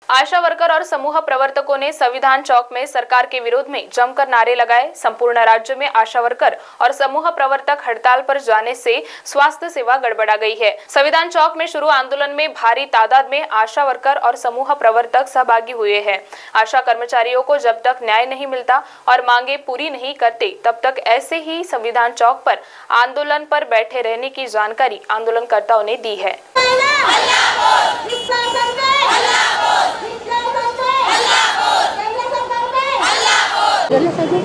आशा worker और समूह प्रवर्तकों ने संविधान चौक में सरकार के विरोध में जमकर नारे लगाए। संपूर्ण राज्य में आशा वर्कर और समूह प्रवर्तक हड़ताल पर जाने से स्वास्थ्य सेवा गड़बड़ा गई है। संविधान चौक में शुरू आंदोलन में भारी तादाद में आशा वर्कर और समूह प्रवर्तक सहभागी हुए हैं। आशा कर्मचारियों को जब तक न्याय नहीं मिलता और मांगे पूरी नहीं करते तब तक ऐसे ही संविधान चौक पर आंदोलन पर बैठे रहने की जानकारी आंदोलनकर्ताओं ने दी है।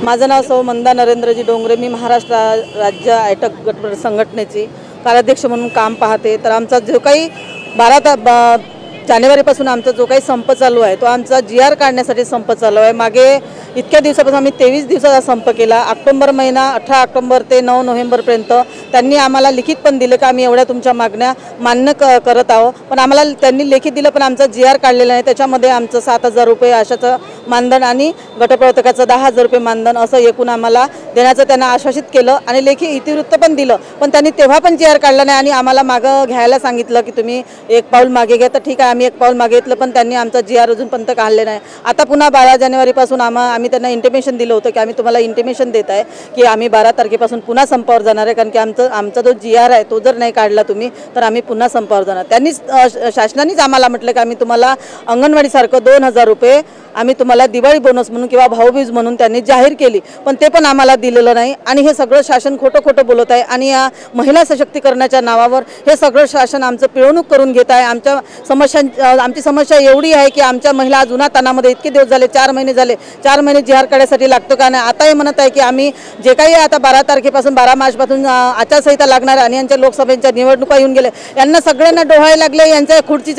माझं नाव सौ मंदा नरेंद्रजी डोंगरे। मी महाराष्ट्र राज्य आयटक गट संघटनेची कार्याध्यक्ष म्हणून काम पाहते। तर आमचा जो काही 12 जानेवारीपासून आमचा जो काही संप चालू आहे तो आमचा GR काढण्यासाठी संप चालू आहे। मागे इतक्या दिवसापासून आम्ही 23 दिवसाचा संप केला। ऑक्टोबर महिना 18 ऑक्टोबर ते 9 नोव्हेंबरपर्यंत त्यांनी आम्हाला लिखित पण दिले की आम्ही एवढ्या तुमच्या मागण्या मान्य करत आहोत, पण आम्हाला त्यांनी लेखी दिलं पण आमचा GR काढलेला नाही। त्याच्यामध्ये आमचं 7,000 रुपये आशाचं मानधन आणि गटप्रवर्तकाचं 10,000 रुपये मानधन असं एकूण आम्हाला देण्याचं त्यांना आश्वासित केलं आणि लेखी इतिवृत्त पण दिलं, पण त्यांनी तेव्हा पण GR काढला नाही आणि आम्हाला मागं घ्यायला सांगितलं की तुम्ही एक पाऊल मागे घ्या। तर ठीक आहे, आम्ही एक पाऊल मागे घेतलं, पण त्यांनी आमचा GR अजूनपर्यंत काढले नाही। आता पुन्हा 12 जानेवारीपासून आम्ही त्यांना इंटिमेशन दिलं होतं की आम्ही तुम्हाला इंटिमेशन देत आहे की आम्ही 12 तारखेपासून पुन्हा संपावर जाणार आहे, कारण की आमचा जो GR आहे तो जर नाही काढला तुम्ही तर आम्ही पुन्हा संपावर जाणार। त्यांनी शासनानेच आम्हाला म्हटलं की आम्ही तुम्हाला अंगणवाडीसारखं 2,000 रुपये आम्ही तुम्हाला दिवाळी बोनस म्हणून किंवा भाऊबीज म्हणून त्यांनी जाहीर केली, पण ते पण आम्हाला दिलेलं नाही आणि हे सगळं शासन खोटं बोलत आहे आणि या महिला सशक्तीकरणाच्या नावावर हे सगळं शासन आमचं पिळवणूक करून घेत आहे। आमची समस्या एवढी आहे की आमच्या महिला आज उन्हातानामध्ये इतके दिवस झाले, 4 महिने झाले, 4 महिने GR काढण्यासाठी लागतो का नाही। आता हे म्हणत आहे की आम्ही जे काही आता 12 तारखेपासून 12 मार्चपासून आचारसंहिता लागणार आणि यांच्या लोकसभेच्या निवडणुका येऊन गेले, यांना सगळ्यांना डोहाळे लागले, यांच्या खुर्ची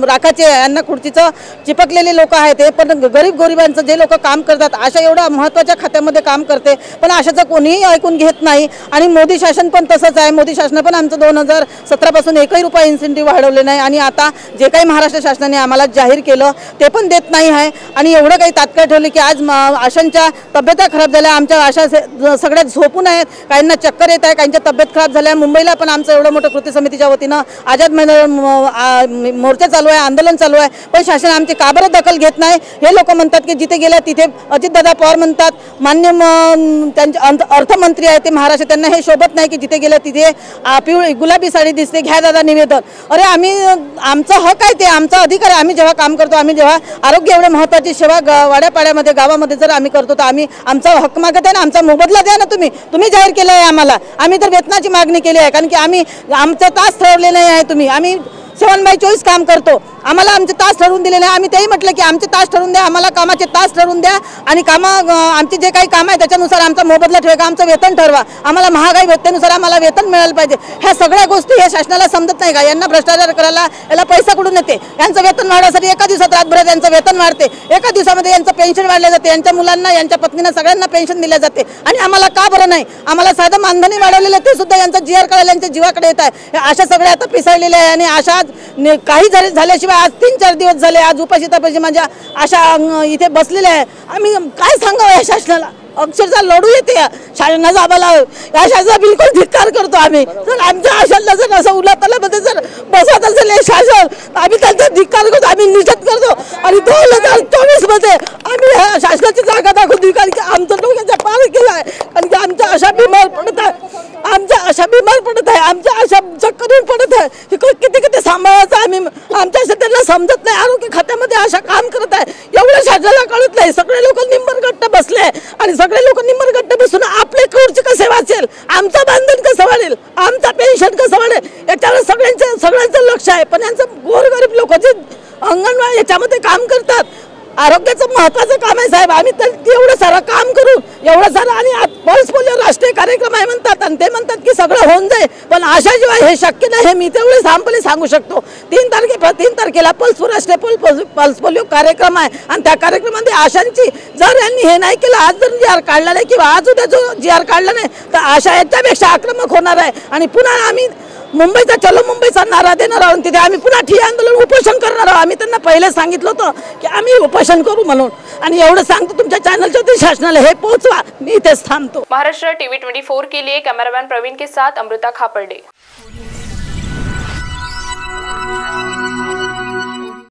राखाचे यांना खुर्चीचं चिपकलेले लोक आहेत ते, पण गरिबांचं जे लोक काम करतात आशा एवढा महत्त्वाच्या खात्यामध्ये काम करते पण आशाचं कोणीही ऐकून घेत नाही। आणि मोदी शासन पण तसंच आहे। मोदी शासन पण आमचं 2017 पासून एकही रुपया इन्सेंटिव्ह वाढवले नाही आणि आता जे काही महाराष्ट्र शासनाने आम्हाला जाहीर केलं ते पण देत नाही आहे। आणि एवढं काही तात्काळ ठेवले की आज आशांच्या तब्येता खराब झाल्या, आमच्या आशा सगळ्यात झोपून आहेत, काहींना चक्कर येत आहे, काहींच्या तब्येत खराब झाल्या। मुंबईला पण आमचं एवढं मोठं कृती समितीच्या वतीनं आझाद मैदान मोर्चा चालू आहे, आंदोलन चालू आहे, पण शासन आमची का बरं दखल घेत नाही। हे लोक म्हणतात की जिथे गेल्या तिथे अजितदादा पवार म्हणतात, मान्य त्यांचे अर्थमंत्री आहे ते महाराष्ट्र, त्यांना हे शोभत नाही की जिथे गेल्या तिथे पिवळी गुलाबी साडी दिसते, घ्या दादा निवेदन। अरे आमचा हक आहे, ते आमचा अधिकार आहे। आम्ही जेव्हा काम करतो, आम्ही जेव्हा आरोग्य एवढे महत्त्वाची सेवा वाड्यापाड्यामध्ये गावामध्ये जर आम्ही करतो तर आम्ही आमचा हक्क मागत आहे ना, आमचा मोबदला द्या ना। तुम्ही जाहीर केलं आहे आम्हाला, आम्ही तर वेतनाची मागणी केली आहे, कारण की आम्ही आमचा तास ठरवले नाही आहे। आम्ही 7/24 काम करतो, आम्हाला आमचे तास ठरवून दिले नाही। आम्ही तेही म्हटलं की आमचे तास ठरवून द्या, आम्हाला कामाचे तास ठरवून द्या आणि आमचे जे काही काम आहे त्याच्यानुसार आमचा मोबदला ठेवा, आमचं वेतन ठरवा, आम्हाला महागाई भत्त्यानुसार आम्हाला वेतन मिळालं पाहिजे। ह्या सगळ्या गोष्टी हे शासनाला समजत नाही का? यांना भ्रष्टाचार करायला याला पैसा कुठून येते? यांचं वेतन वाढवण्यासाठी एका दिवसात रातभरात यांचं वेतन वाढते, एका दिवसामध्ये यांचं पेन्शन वाढले जाते, यांच्या मुलांना यांच्या पत्नींना सगळ्यांना पेन्शन दिले जाते आणि आम्हाला का बरं नाही? आम्हाला साधं मानधनी वाढवलेलं ते सुद्धा यांचा GR काढायला यांच्या जीवाकडे येत आहे। अशा सगळ्या आता पिसळलेल्या आहे आणि अशा काही झाल्याशिवाय आज 3-4 दिवस झाले, आज उपाशी तापाशी माझ्या अशा इथे बसलेल्या आहे। आम्ही काय सांगावं या शासनाला? अक्षरशः लढू येते शासनाचा आम्हाला, या शासनाचा बिलकुल धिक्कार करतो आम्ही। जर आमच्या आशाला जर असं उलातालामध्ये जर बसत असेल हे शासन, आम्ही त्यांचा धिक्कार करतो, आम्ही निषेध करतो आणि 2024 मध्ये आम्ही ह्या शासनाची जागा दाखवून देऊ, कारण की आमचं डोक्याचा पार केला आहे, कारण की आमच्या आशा बिमार पडत आहे, आमच्या आशा चक्करून पडत आहे। किती सांभाळायचं आम्ही, आमच्या आशा त्यांना समजत नाही। आरोग्य खात्यामध्ये आशा काम करत आहे, एवढं शासनाला कळत नाही। सगळे लोक निंबरगट्ट बसले आणि सगळे लोक निंबरगट्ट बसून आपले खुर्ची कसे वाचेल, आमचं बांधण कसं वाढेल, आमचा पेन्शन कसं वाढेल, याच्यावर सगळ्यांचं लक्ष आहे। पण यांचं गोरगरीब लोक जे अंगणवाडी याच्यामध्ये काम करतात, आरोग्याचं महत्त्वाचं काम आहे साहेब, आम्ही तर एवढं सारं काम करू, एवढं सारं आणि पल्स पोलिओ राष्ट्रीय कार्यक्रम आहे म्हणतात आणि ते म्हणतात की सगळं होऊन जाईल, पण आशाशिवाय हे शक्य नाही। हे मी तेवढे ठामपणे सांगू शकतो। 3 तारखेला राष्ट्रीय पल्स पोलिओ कार्यक्रम आहे आणि त्या कार्यक्रमामध्ये आशांची जर यांनी हे नाही केलं, आज जर GR काढला नाही किंवा आज उद्या जो GR काढला नाही तर आशा याच्यापेक्षा आक्रमक होणार आहे आणि पुन्हा आम्ही मुंबईचा चलो मुंबईचा नारा देणार आहोत। तिथे आम्ही पुन्हा ठिय्या आंदोलन उपोषण करणार आहोत। आम्ही त्यांना पहिले सांगितलं होतं की आम्ही उपोषण करू म्हणून, आणि एवढं सांगतो तुमच्या चॅनलच्या शासनाला हे पोहोचवा। मी इथेच थांबतो। महाराष्ट्र TV 24 के लिए कैमरामैन प्रवीण के साथ अमृता खापर्डे।